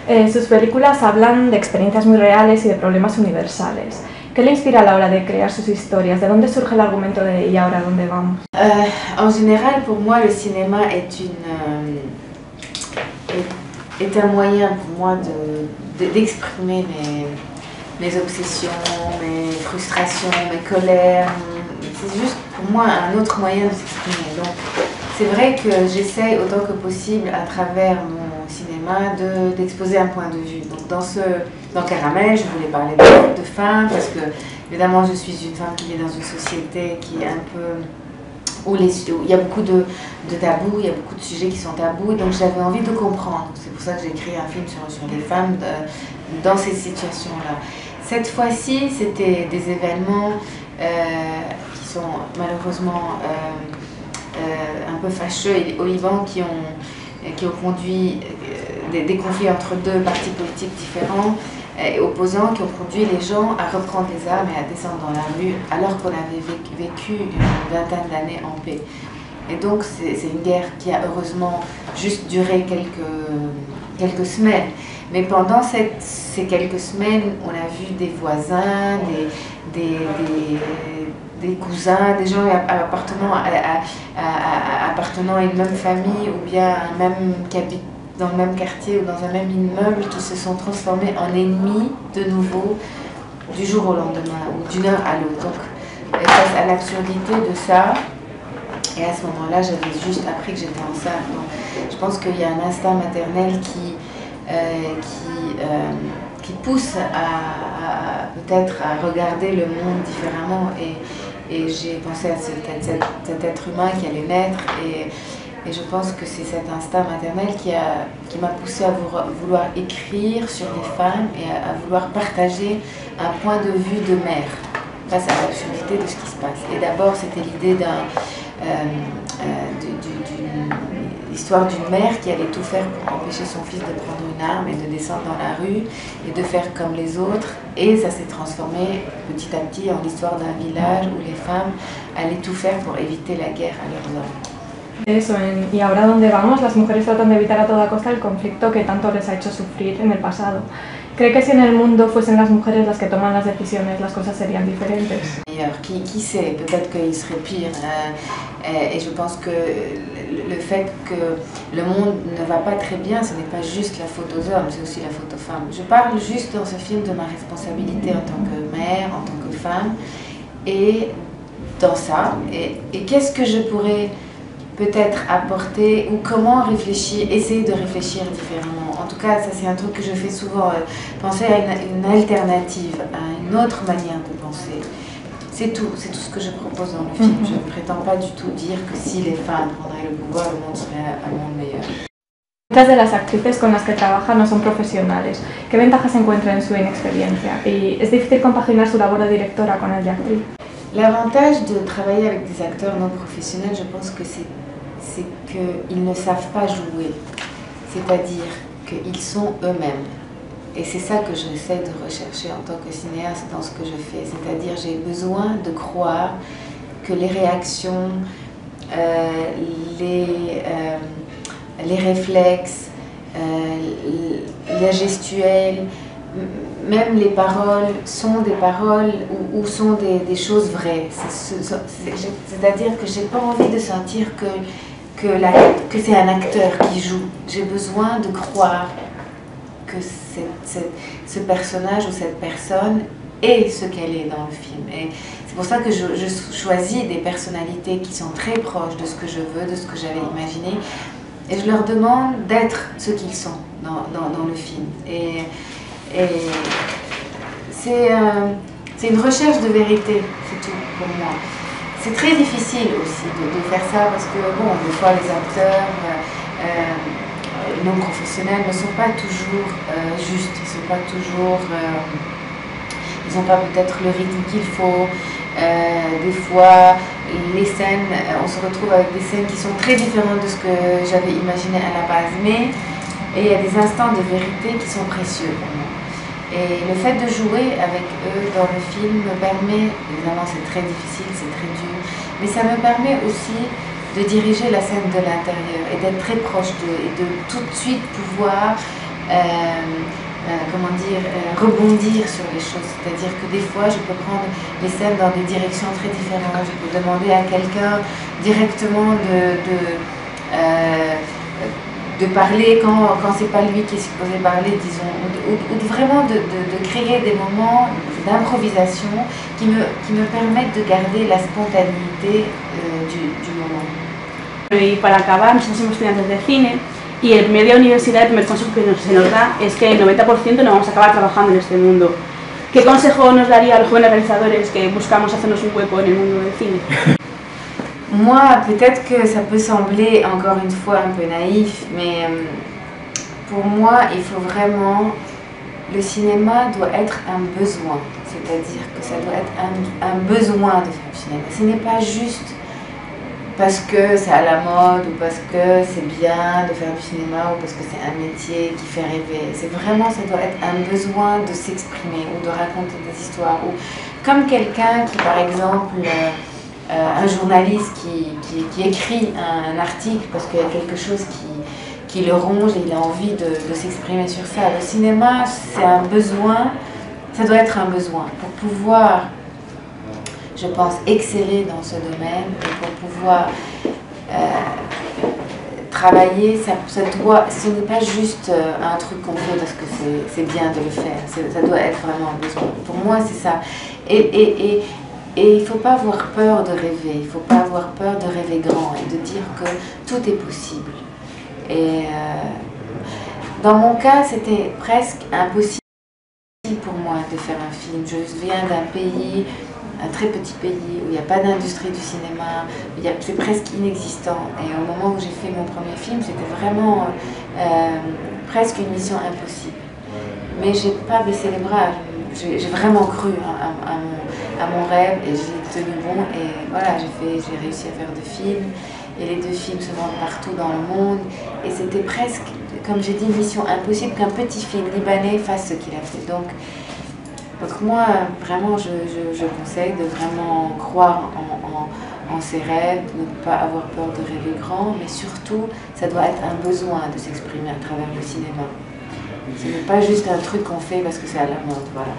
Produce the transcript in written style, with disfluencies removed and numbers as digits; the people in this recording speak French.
Sus películas hablan de experiencias muy reales y de problemas universales. ¿Qué le inspira a la hora de crear sus historias? ¿De dónde surge el argumento de ¿y ahora dónde vamos? En général, pour moi, le cinéma est un moyen pour moi d'exprimer mes obsessions, mes frustrations, mes colères. C'est juste pour moi un autre moyen de s'exprimer. Donc c'est vrai que j'essaye autant que possible à travers mon cinéma d'exposer un point de vue. Donc dans Caramel, je voulais parler de femmes parce que évidemment je suis une femme qui est dans une société qui est un peu où il y a beaucoup de tabous, il y a beaucoup de sujets qui sont tabous, donc j'avais envie de comprendre. C'est pour ça que j'ai écrit un film sur les femmes dans ces situations-là. Cette fois-ci, c'était des événements qui sont malheureusement un peu fâcheux au Liban qui ont conduit des conflits entre deux partis politiques différents et opposants qui ont conduit les gens à reprendre les armes et à descendre dans la rue alors qu'on avait vécu une vingtaine d'années en paix. Et donc c'est une guerre qui a heureusement juste duré quelques semaines. Mais pendant ces quelques semaines, on a vu des voisins, des cousins, des gens appartenant à une même famille ou bien qui habitent dans le même quartier ou dans un même immeuble qui se sont transformés en ennemis de nouveau du jour au lendemain ou d'une heure à l'autre. Donc face à l'absurdité de ça, et à ce moment-là j'avais juste appris que j'étais enceinte. Donc je pense qu'il y a un instinct maternel qui pousse à peut-être à regarder le monde différemment et j'ai pensé à cet être humain qui allait naître et je pense que c'est cet instinct maternel qui m'a poussée à vouloir écrire sur les femmes et à vouloir partager un point de vue de mère face à l'absurdité de ce qui se passe. Et d'abord c'était l'idée l'histoire d'une mère qui allait tout faire pour empêcher son fils de prendre une arme et de descendre dans la rue et de faire comme les autres. Et ça s'est transformé petit à petit en l'histoire d'un village où les femmes allaient tout faire pour éviter la guerre à leurs hommes. Eso, ¿y ahora dónde vamos? Las mujeres tratan de evitar a toda costa el conflicto que tanto les ha hecho sufrir en el pasado. ¿Cree que si en el mundo fuesen las mujeres las que toman las decisiones, las cosas serían diferentes? Qui sait, peut-être qu'il serait pire. Et je pense que le fait que le monde ne va pas très bien, ce n'est pas juste la faute aux hommes, c'est aussi la faute aux femmes. Je parle juste dans ce film de ma responsabilité en tant que mère, en tant que femme, et dans ça. Et qu'est-ce que je pourrais peut-être apporter ou comment essayer de réfléchir différemment. En tout cas, ça c'est un truc que je fais souvent, penser à une alternative, à une autre manière de penser. C'est tout ce que je propose dans le film. Je ne prétends pas du tout dire que si les femmes prendraient le pouvoir, le monde serait un monde meilleur. Muchas de las actrices con las que trabaja no son profesionales. ¿Qué ventajas encuentra en su inexperiencia? ¿Y es difícil compaginar su labor de directora con el de actriz? L'avantage de travailler avec des acteurs non professionnels, je pense que c'est qu'ils ne savent pas jouer, c'est-à-dire qu'ils sont eux-mêmes. Et c'est ça que j'essaie de rechercher en tant que cinéaste dans ce que je fais, c'est-à-dire j'ai besoin de croire que les réactions, les réflexes, la gestuelle, même les paroles sont des paroles ou sont des choses vraies. C'est-à-dire que j'ai pas envie de sentir que c'est un acteur qui joue. J'ai besoin de croire que ce personnage ou cette personne est ce qu'elle est dans le film. Et c'est pour ça que je choisis des personnalités qui sont très proches de ce que je veux, de ce que j'avais imaginé. Et je leur demande d'être ce qu'ils sont dans le film. Et c'est une recherche de vérité, c'est tout pour moi. C'est très difficile aussi de faire ça parce que bon, des fois les acteurs non professionnels ne sont pas toujours justes, ils n'ont pas peut-être le rythme qu'il faut. Des fois, les scènes, on se retrouve avec des scènes qui sont très différentes de ce que j'avais imaginé à la base, mais il y a des instants de vérité qui sont précieux pour moi. Et le fait de jouer avec eux dans le film me permet, évidemment c'est très difficile, c'est très dur, mais ça me permet aussi de diriger la scène de l'intérieur et d'être très proche d'eux et de tout de suite pouvoir comment dire, rebondir sur les choses. C'est-à-dire que des fois, je peux prendre les scènes dans des directions très différentes. Je peux demander à quelqu'un directement de parler quand c'est pas lui qui est supposé parler, disons, ou vraiment de créer des moments d'improvisation qui me permettent de garder la spontanéité du moment. Y para acabar, nosotros somos estudiantes de cine y el primer día de universidad, el primer consejo que se nos da es que el 90% no vamos a acabar trabajando en este mundo. ¿Qué consejo nos daría a los jóvenes realizadores que buscamos hacernos un hueco en el mundo del cine? Moi, peut-être que ça peut sembler encore une fois un peu naïf, mais pour moi, il faut vraiment... Le cinéma doit être un besoin, c'est-à-dire que ça doit être un besoin de faire du cinéma. Ce n'est pas juste parce que c'est à la mode ou parce que c'est bien de faire du cinéma ou parce que c'est un métier qui fait rêver. C'est vraiment, ça doit être un besoin de s'exprimer ou de raconter des histoires. Ou comme quelqu'un qui, par exemple, un journaliste qui écrit un article parce qu'il y a quelque chose qui le ronge et il a envie de s'exprimer sur ça. Le cinéma, c'est un besoin, ça doit être un besoin pour pouvoir, je pense, exceller dans ce domaine et pour pouvoir travailler, ce n'est pas juste un truc qu'on fait parce que c'est bien de le faire, ça doit être vraiment un besoin. Pour moi, c'est ça. Et il ne faut pas avoir peur de rêver, il ne faut pas avoir peur de rêver grand et de dire que tout est possible. Et dans mon cas, c'était presque impossible pour moi de faire un film. Je viens d'un pays, un très petit pays, où il n'y a pas d'industrie du cinéma, c'est presque inexistant. Et au moment où j'ai fait mon premier film, c'était vraiment presque une mission impossible. Mais je n'ai pas baissé les bras, j'ai vraiment cru à mon rêve et j'ai tenu bon. Et voilà, j'ai réussi à faire 2 films. Et les 2 films se vendent partout dans le monde. Et c'était presque, comme j'ai dit, une mission impossible qu'un petit film libanais fasse ce qu'il a fait. Donc moi, vraiment, je conseille de vraiment croire en ses rêves, de ne pas avoir peur de rêver grand, mais surtout, ça doit être un besoin de s'exprimer à travers le cinéma. Ce n'est pas juste un truc qu'on fait parce que c'est à la mode, voilà.